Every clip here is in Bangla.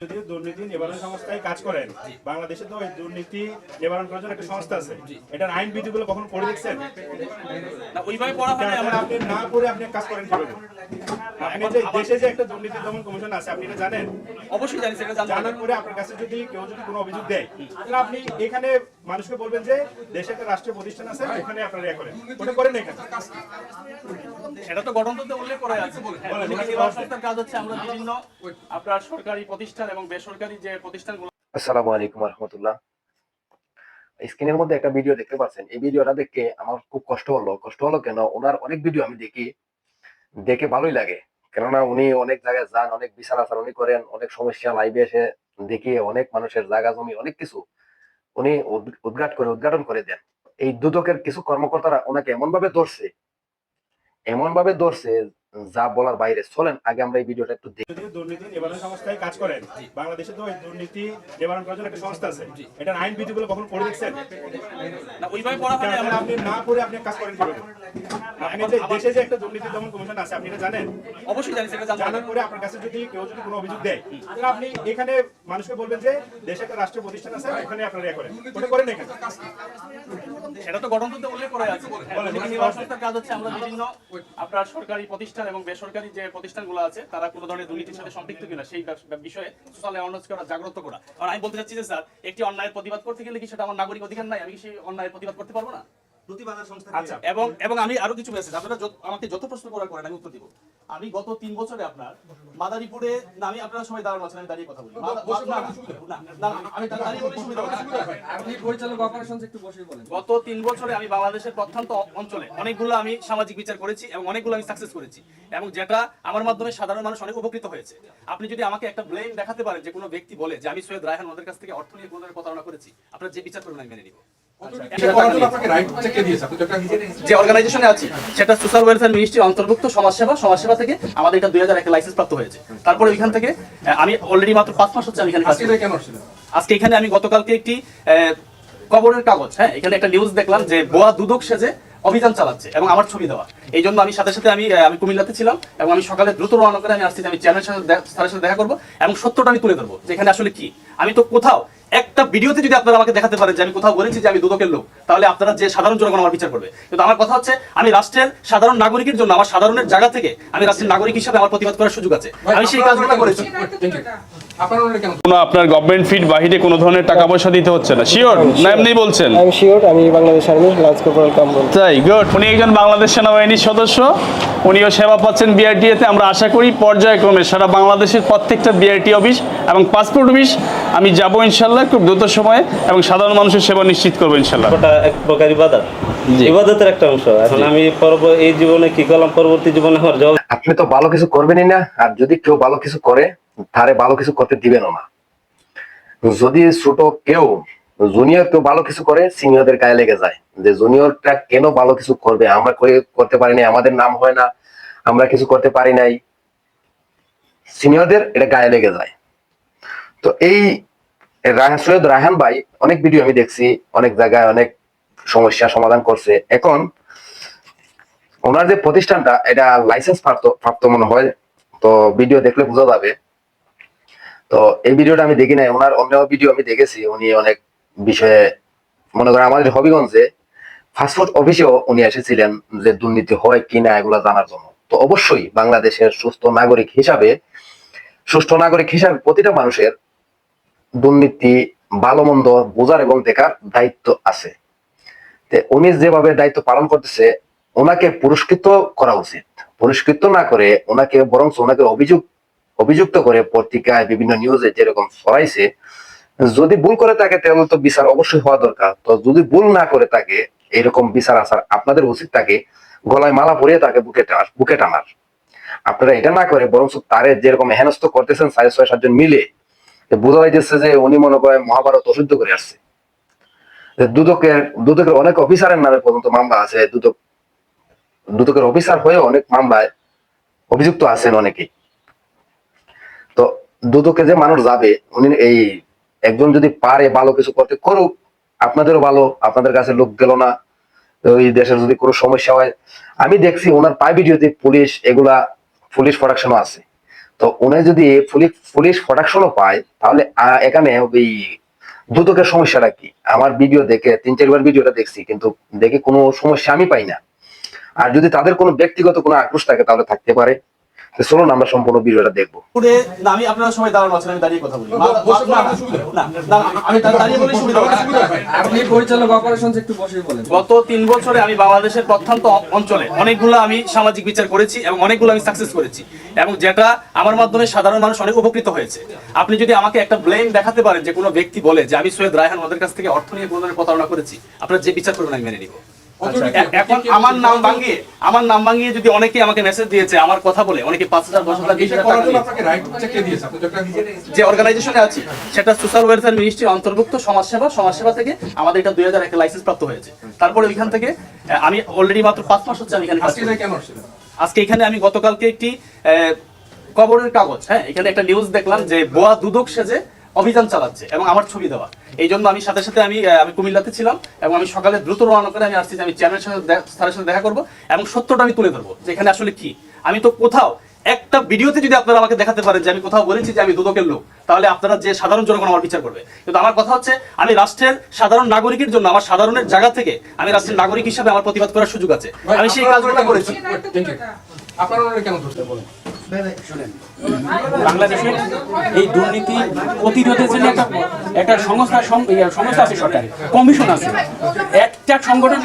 যদিও দুর্নীতি নিবারণ সংস্থায় কাজ করেন, বাংলাদেশে তো ওই দুর্নীতি নিবারণ করার জন্য একটা সংস্থা আছে। এটার আইন বিধিগুলো কখনো পড়ে দেখছেন? না, ওইভাবে পড়া হয় না। আপনি না পড়ে আপনি কাজ করেন কিভাবে? আপনি যে দেশে যে একটা দুর্নীতি দমন কমিশন আছে, আপনি এটা জানেন? অবশ্যই জানি, সেটা জানতে জানার পরে আপনার কাছে যদি কেউ কোনো অভিযোগ দেয়, তাহলে আপনি এখানে মানুষকে বলবেন যে দেশে একটা রাষ্ট্রীয় প্রতিষ্ঠান আছে, ওখানে আপনারা ইয়ে করেন। ওটা করেন না এখানে। সেটা তো গঠনতন্ত্রে উল্লেখ করা আছে। নিবারণ সংস্থার কাজ হচ্ছে আমরা বিভিন্ন আপনার সরকারি প্রতিষ্ঠান এবং বেসরকারি যে প্রতিষ্ঠানগুলো। আসসালামু আলাইকুম রহমতুল্লাহ। স্ক্রিনের মধ্যে একটা ভিডিও দেখতে পাচ্ছেন। এই ভিডিওটা দেখে আমার খুব কষ্ট হলো কেন, ওনার অনেক ভিডিও আমি দেখে ভালোই লাগে। কেননা উনি অনেক জায়গায় যান, অনেক বিচার আচার উনি করেন, অনেক সমস্যা লাইভে এসে দেখিয়ে অনেক মানুষের জায়গা জমি অনেক কিছু উনি উদ্ঘাটন করে দেন। এই দুদকের কিছু কর্মকর্তারা ওনাকে এমন ভাবে ধরছে যা বলার বাইরে। চলেন আগে আমরা এই ভিডিওটা একটু দেখি। যদিও দুর্নীতি নিবারণ সংস্থায় কাজ করেন, বাংলাদেশে তো ওই দুর্নীতি নিবারণ করার জন্য একটা সংস্থা আছে। এটার আইন বিধিগুলো কখনো পড়ে দেখছেন? না, ওইভাবে পড়া হয় না। আপনি না পড়ে আপনি কাজ করেন কিভাবে? আপনি যে দেশে যে একটা দুর্নীতি দমন কমিশন আছে, আপনি এটা জানেন? অবশ্যই জানি, সেটা জানার পরে আপনার কাছে যদি কেউ কোনো অভিযোগ দেয়, তাহলে আপনি এখানে মানুষকে বলবেন যে দেশে একটা রাষ্ট্রীয় প্রতিষ্ঠান আছে, ওখানে আপনারা ইয়ে করেন। ওটা করেন না এখানে। সেটা তো গঠনতন্ত্রে উল্লেখ করা আছে। নিবারণ সংস্থার কাজ হচ্ছে আমরা বিভিন্ন আপনার সরকারি প্রতিষ্ঠান এবং বেসরকারি যে প্রতিষ্ঠানগুলো আছে, তারা কোনো ধরনের দুর্নীতির সাথে সম্পৃক্ত কিনা সেই বিষয়ে সোশ্যাল অ্যাওয়ারনেস করা, জাগ্রত করা। আর আমি বলতে চাচ্ছি যে স্যার, একটি অন্যায়ের প্রতিবাদ করতে গেলে কি সেটা আমার নাগরিক অধিকার নাই? আমি কি সেই অন্যায়ের প্রতিবাদ করতে পারবো না? আচ্ছা, এবং আমি আরো কিছু মেসেজ, আপনারা আমাকে যত প্রশ্ন করেন আমি উত্তর দিব। আমি গত 3 বছরে আপনার মাদারীপুরে, না আমি আপনারা সবাই দাঁড়ানো আছেন, আমি দাঁড়িয়ে কথা বলি। আমি দাঁড়িয়ে বলি, সুবিধা হয়। আপনি পরিচালক অপারেশনস একটু বসে বলেন। গত 3 বছরে আমি বাংলাদেশের প্রত্যন্ত অঞ্চলে অনেকগুলো আমি সামাজিক বিচার করেছি এবং অনেকগুলো আমি সাকসেস করেছি, এবং যেটা আমার মাধ্যমে সাধারণ মানুষ অনেক উপকৃত হয়েছে। আপনি যদি আমাকে একটা ব্লেম দেখাতে পারেন যে কোনো ব্যক্তি বলে যে আমি সৈয়দ রায়হান ওদের কাছ থেকে অর্থ নিয়ে কোনো ধরনের প্রতারণা করেছি, আপনারা যে বিচার করবেন আমি মেনে নিব। যে অর্গানাইজেশনে আছি সেটা সোশ্যাল ওয়েলফেয়ার মিনিস্ট্রির অন্তর্ভুক্ত সমাজসেবা থেকে আমাদের এটা 2001 লাইসেন্স প্রাপ্ত হয়েছে। তারপরে ওইখান থেকে আমি অলরেডি মাত্র 5 মাস হচ্ছে আমি এখানে কাজ করছি। আজকে এখানে আমি গতকালকে একটি খবরের কাগজ, এখানে একটা নিউজ দেখলাম যে বোয়া দুদক সেজে অভিযান চালাচ্ছে এবং আমার ছবি দেওয়া। এই জন্য আমি সাথে সাথে আমি কুমিল্লাতে ছিলাম এবং আমি সকালে দ্রুত রওনা করে আমি আসছি, আমি চেয়ারম্যানের সাথে দেখা করবো এবং সত্যটা আমি তুলে ধরবো যে এখানে আসলে কি। আমি তো কোথাও একটা ভিডিওতে যদি আপনারা আমাকে দেখাতে পারেন যে আমি কোথাও বলেছি যে আমি দুদকের লোক, তাহলে আপনারা যে সাধারণ জনগণ আমার বিচার করবে। কিন্তু আমার কথা হচ্ছে আমি রাষ্ট্রের সাধারণ নাগরিকের জন্য, আমার সাধারণের জায়গা থেকে আমি রাষ্ট্রের নাগরিক হিসেবে আমার প্রতিবাদ করার সুযোগ আছে, আমি সেই কাজগুলো করেছি। আপনার গভর্নমেন্ট ফিড বাহিরে কোনো ধরনের টাকা পয়সা দিতে হচ্ছে না? শিওর না এমনি বলছেন? আমি শিওর, আমি Bangladesh army lance corporal Kamrul. তাই গুড। উনি একজন বাংলাদেশ সেনাবাহিনীর সদস্য, উনিও সেবা পাচ্ছেন বিআরটিএতে। আমরা আশা করি পর্যায়ক্রমে সারা বাংলাদেশের প্রত্যেকটা বিআরটি অফিস এবং পাসপোর্ট অফিস আমি যাব ইনশাল্লাহ খুব দ্রুত সময়ে, এবং সাধারণ মানুষের সেবা নিশ্চিত করবো ইনশাল্লাহ। ওটা এক প্রকার ইবাদত, ইবাদতের একটা অংশ। এখন আমি এই জীবনে কি করলাম, পরবর্তী জীবনে আমার জবাব। আপনি তো ভালো কিছু করবেনই না, আর যদি কেউ ভালো কিছু করে তারে ভালো কিছু করতে দিবেনও না। যদি ছোট কেউ জুনিয়র কেউ ভালো কিছু করে, সিনিয়রদের গায়ে লেগে যায় যে জুনিয়রটা কেন ভালো কিছু করবে, আমরা করতে পারি নাই, আমাদের নাম হয় না, আমরা কিছু করতে পারি নাই, সিনিয়রদের এটা গায়ে লেগে যায়। তো এই সৈয়দ রায়হান ভাই অনেক ভিডিও আমি দেখছি, অনেক জায়গায় অনেক সমস্যা সমাধান করছে। এখন ওনার যে প্রতিষ্ঠানটা, এটা লাইসেন্স প্রাপ্ত মনে হয়, তো ভিডিও দেখলে বোঝা যাবে। তো এই ভিডিওটা আমি দেখি নাই, ওনার অন্য ভিডিও আমি দেখেছি। উনি অনেক বিষয়ে, মনে করেন আমাদের হবিগঞ্জে ফাস্টফুড অফিসেও উনি এসেছিলেন যে দুর্নীতি হয় কিনা এগুলা জানার জন্য। তো অবশ্যই বাংলাদেশের সুস্থ নাগরিক হিসাবে প্রতিটা মানুষের দুর্নীতি ভালো মন্দ বোঝার এবং দেখার দায়িত্ব আছে। উনি যেভাবে দায়িত্ব পালন করতেছে, ওনাকে পুরস্কৃত করা উচিত। পুরস্কৃত না করে ওনাকে বরং ওনাকে অভিযুক্ত করে পত্রিকায় বিভিন্ন নিউজে যেরকম ছড়াইছে, যদি ভুল করে থাকে তাহলে তো বিচার অবশ্যই হওয়া দরকার। তো যদি ভুল না করে থাকে, এরকম বিচার আসার আপনাদের উচিত থাকে গলায় মালা পরিয়ে তাকে বুকে টানার। আপনারা এটা না করে বরং তারে যেরকম হেনস্থ করতেছেন 6-7 জন মিলে, বোঝা যাইতেছে যে উনি মনে করেন মহাভারত অশুদ্ধ করে আসছে। দুদকের অনেক অফিসারের নামে পর্যন্ত মামলা আছে, দুদকের অফিসার হয়ে অনেক মামলায় অভিযুক্ত আছেন অনেকেই। তো দুদকে যে মানুষ যাবে, উনি এই একজন যদি পারে ভালো কিছু করতে করুক, আপনাদেরও ভালো, আপনাদের কাছে লোক গেল না। ওই দেশের যদি কোনো সমস্যা হয়, আমি দেখছি ওনার পাই ভিডিওতে পুলিশ প্রোডাকশনও আছে। তো উনি যদি পুলিশ প্রোটেকশনও পায় তাহলে এখানে ওই দুদকের সমস্যাটা কি? আমার ভিডিও দেখে 3-4 বার ভিডিওটা দেখছি, কিন্তু দেখে কোনো সমস্যা আমি পাই না। আর যদি তাদের কোনো ব্যক্তিগত কোনো আক্রোশ থাকে তাহলে থাকতে পারে। তো চলুন আমরা সম্পূর্ণ ভিডিওটা দেখবো। না, আমি আপনারা সবাই দাঁড়ানো আছেন, আমি দাঁড়িয়ে কথা বলি। আমি দাঁড়িয়ে বলি সুবিধা হবে। আপনি পরিচালক অপারেশন একটু বসে বলেন। গত 3 বছরে আমি বাংলাদেশের প্রত্যন্ত অঞ্চলে অনেকগুলো আমি সামাজিক বিচার করেছি এবং অনেকগুলো আমি সাকসেস করেছি, এবং যেটা আমার মাধ্যমে সাধারণ মানুষ অনেক উপকৃত হয়েছে। আপনি যদি আমাকে একটা ব্লেম দেখাতে পারেন যে কোনো ব্যক্তি বলে যে আমি সৈয়দ রায়হান ওদের কাছ থেকে অর্থ নিয়ে কোনো ধরনের প্রতারণা করেছি, আপনারা যে বিচার করবেন আমি মেনে নিব। এখন আমার নাম ভাঙিয়ে যদি অনেকে আমাকে মেসেজ দিয়েছে আমার কথা বলে, অনেকে 5,000 10,000 20,000 টাকা যে অর্গানাইজেশনে আছি সেটা সোশ্যাল ওয়েলফেয়ার মিনিস্ট্রির অন্তর্ভুক্ত সমাজসেবা থেকে আমাদের এটা 2001 লাইসেন্স প্রাপ্ত হয়েছে। তারপরে ওইখান থেকে আমি অলরেডি মাত্র 5 মাস হচ্ছে আমি এখানে কাজ করছি। আজকে এখানে আমি গতকালকে একটি খবরের কাগজ, এখানে একটা নিউজ দেখলাম যে বোয়া দুদক সেজে অভিযান চালাচ্ছে এবং আমার ছবি দেওয়া। এই জন্য আমি সাথে সাথে আমি কুমিল্লাতে ছিলাম এবং আমি সকালে দ্রুত রওনা করে আমি আসছি যে আমি চেয়ারম্যানের সাথে দেখা করবো এবং সত্যটা আমি তুলে ধরবো যে এখানে আসলে কি। আমি তো কোথাও একটা ভিডিওতে যদি আপনারা আমাকে দেখাতে পারেন যে আমি কোথাও বলেছি যে আমি দুদকের লোক, তাহলে আপনারা যে সাধারণ জনগণ আমার বিচার করবে। কিন্তু আমার কথা হচ্ছে আমি রাষ্ট্রের সাধারণ নাগরিকের জন্য, আমার সাধারণের জায়গা থেকে আমি রাষ্ট্রের নাগরিক হিসাবে আমার প্রতিবাদ করার সুযোগ আছে, আমি সেই কাজগুলো করেছি। বাংলাদেশের এই দুর্নীতি প্রতিরোধের জন্য একটা সংস্থা আছে, সরকারি কমিশন আছে। একটা সংগঠন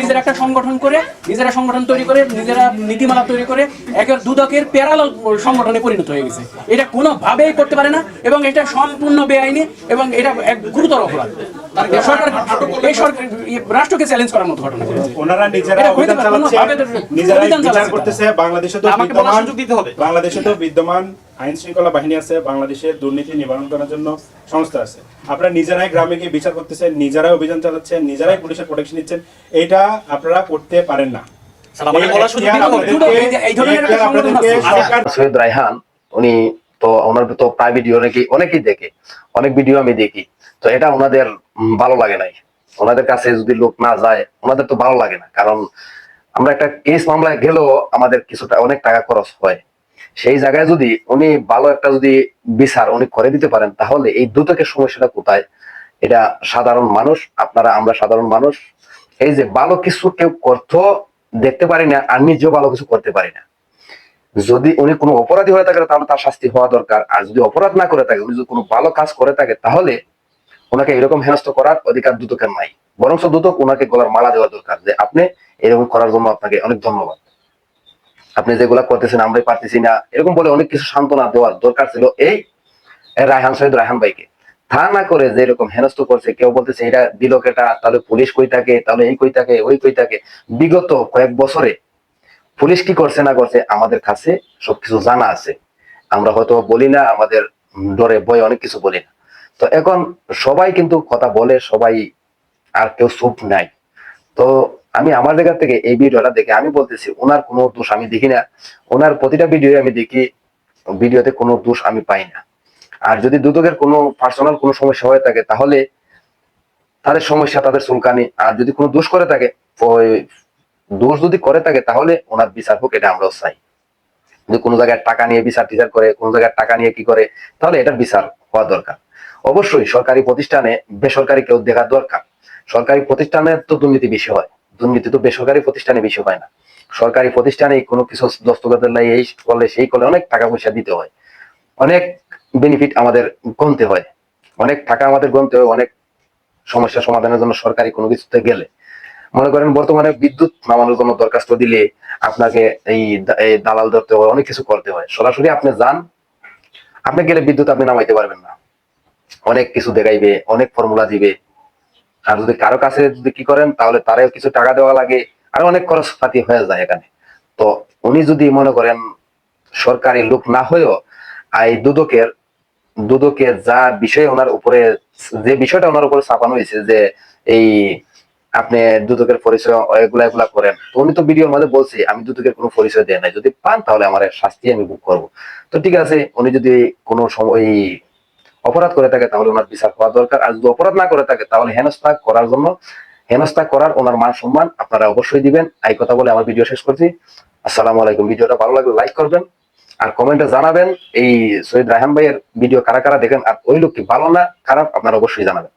নিজেরা সংগঠন তৈরি করে নিজেরা নীতিমালা তৈরি করে একের দুদকের প্যারালাল সংগঠনে পরিণত হয়ে গেছে। এটা কোনোভাবেই করতে পারে না এবং এটা সম্পূর্ণ বেআইনি এবং এটা এক গুরুতর অপরাধ। এই সরকার রাষ্ট্রকে চ্যালেঞ্জ করার মতো ঘটনা। ওনারা নিজেরা অভিযান চালাচ্ছে, নিজেরাই বিচার করতেছে। বাংলাদেশে তো বিদ্যমান আইন শৃঙ্খলা বাহিনী আছে, বাংলাদেশের দুর্নীতি নিবারণ করার জন্য সংস্থা আছে। আপনারা নিজেরাই গ্রামে গিয়ে বিচার করতেছেন, নিজেরাই অভিযান চালাচ্ছেন, নিজেরাই পুলিশের প্রোটেকশন দিচ্ছেন। এটা আপনারা করতে পারেন না। সৈয়দ রায়হান উনি তো ওনার তো প্রায় ভিডিও অনেকেই দেখে, অনেক ভিডিও আমি দেখি, তো এটা ওনাদের ভালো লাগে নাই। ওনাদের কাছে যদি লোক না যায় ওনাদের তো ভালো লাগে না, কারণ আমরা একটা কেস মামলায় গেলেও আমাদের কিছুটা অনেক টাকা খরচ হয়। সেই জায়গায় যদি উনি ভালো একটা যদি বিচার উনি করে দিতে পারেন তাহলে এই দুদকের সমস্যাটা কোথায়? এটা সাধারণ মানুষ, আমরা সাধারণ মানুষ এই যে ভালো কিছু কেউ করতে দেখতে পারি না আর নিজেও ভালো কিছু করতে পারি না। যদি উনি কোনো অপরাধী হয়ে থাকে তাহলে তার শাস্তি হওয়া দরকার, আর যদি অপরাধ না করে থাকে, উনি যদি কোনো ভালো কাজ করে থাকে তাহলে ওনাকে এরকম হেনস্থ করার অধিকার দুদকের নাই। বরং দুদক ওনাকে গলার মালা দেওয়া দরকার যে আপনি এরকম করার জন্য আপনাকে অনেক ধন্যবাদ, আপনি যেগুলা করতেছেন আমরাই পারতেছি না, এরকম বলে অনেক কিছু সান্ত্বনা দেওয়ার দরকার ছিল এই সৈয়দ রায়হান ভাইকে। তা না করে যে এরকম হেনস্থ করছে, কেউ বলতেছে এটা দিল কেটা, তাহলে পুলিশ কই থাকে, তাহলে এই কই থাকে ওই কই থাকে। বিগত কয়েক বছরে পুলিশ কি করছে না করছে আমাদের কাছে সবকিছু জানা আছে, আমরা হয়তো বলি না, আমাদের ডরে ভয়ে অনেক কিছু বলি না। তো এখন সবাই কিন্তু কথা বলে, সবাই আর কেউ চুপ নাই। তো আমি আমার জায়গা থেকে এই ভিডিওটা দেখে আমি বলতেছি ওনার কোনো দোষ আমি দেখি না, ওনার প্রতিটা ভিডিও আমি দেখি, ভিডিওতে কোনো দোষ আমি পাই না। আর যদি দুদকের কোনো পার্সোনাল কোনো সমস্যা হয়ে থাকে তাহলে তাদের সমস্যা, তাদের চুলকানি। আর যদি কোনো দোষ করে থাকে, দোষ যদি করে থাকে তাহলে ওনার বিচার হোক, এটা আমরাও চাই। যদি কোনো জায়গায় টাকা নিয়ে বিচার টিচার করে, কোনো জায়গায় টাকা নিয়ে কি করে, তাহলে এটার বিচার হওয়া দরকার। অবশ্যই সরকারি প্রতিষ্ঠানে বেসরকারি কেউ দেখার দরকার। সরকারি প্রতিষ্ঠানে তো দুর্নীতি বেশি হয়, দুর্নীতি তো বেসরকারি প্রতিষ্ঠানে বেশি হয় না। সরকারি প্রতিষ্ঠানে কোনো কিছু দস্তখতের লাই এই করলে সেই করলে অনেক টাকা পয়সা দিতে হয়, অনেক বেনিফিট আমাদের গুনতে হয়, অনেক টাকা আমাদের গুনতে হয় অনেক সমস্যা সমাধানের জন্য। সরকারি কোনো কিছুতে গেলে মনে করেন বর্তমানে বিদ্যুৎ নামানোর জন্য দরখাস্ত দিলে আপনাকে এই দালাল ধরতে হয়, অনেক কিছু করতে হয়। সরাসরি আপনি যান, আপনি গেলে বিদ্যুৎ আপনি নামাইতে পারবেন না, অনেক কিছু দেখাইবে, অনেক ফর্মুলা দিবে। আর যদি কারো কাছে যদি কি করেন তাহলে তারেও কিছু টাকা দেওয়া লাগে, আর অনেক খরচপাতি হয়ে যায় এখানে। তো উনি যদি মনে করেন সরকারি লোক না হয়েও এই দুদকের যা বিষয় ওনার উপরে, যে বিষয়টা ওনার উপরে চাপানো হয়েছে যে এই আপনি দুদকের পরিচয় এগুলা করেন, তো উনি তো ভিডিওর মধ্যে বলছে আমি দুদকের কোনো পরিচয় দেয় নাই, যদি পান তাহলে আমার শাস্তি আমি ভোগ করবো। তো ঠিক আছে, উনি যদি কোনো সময় অপরাধ করে থাকে তাহলে ওনার বিচার হওয়া দরকার। আর যদি অপরাধ না করে থাকে তাহলে হেনস্থা করার ওনার মান সম্মান আপনারা অবশ্যই দিবেন। এই কথা বলে আমার ভিডিও শেষ করছি। আসসালামু আলাইকুম। ভিডিওটা ভালো লাগলে লাইক করবেন, আর কমেন্টে জানাবেন এই সৈয়দ রায়হান ভাইয়ের ভিডিও কারা কারা দেখেন, আর ওই লোক কি ভালো না খারাপ আপনারা অবশ্যই জানাবেন।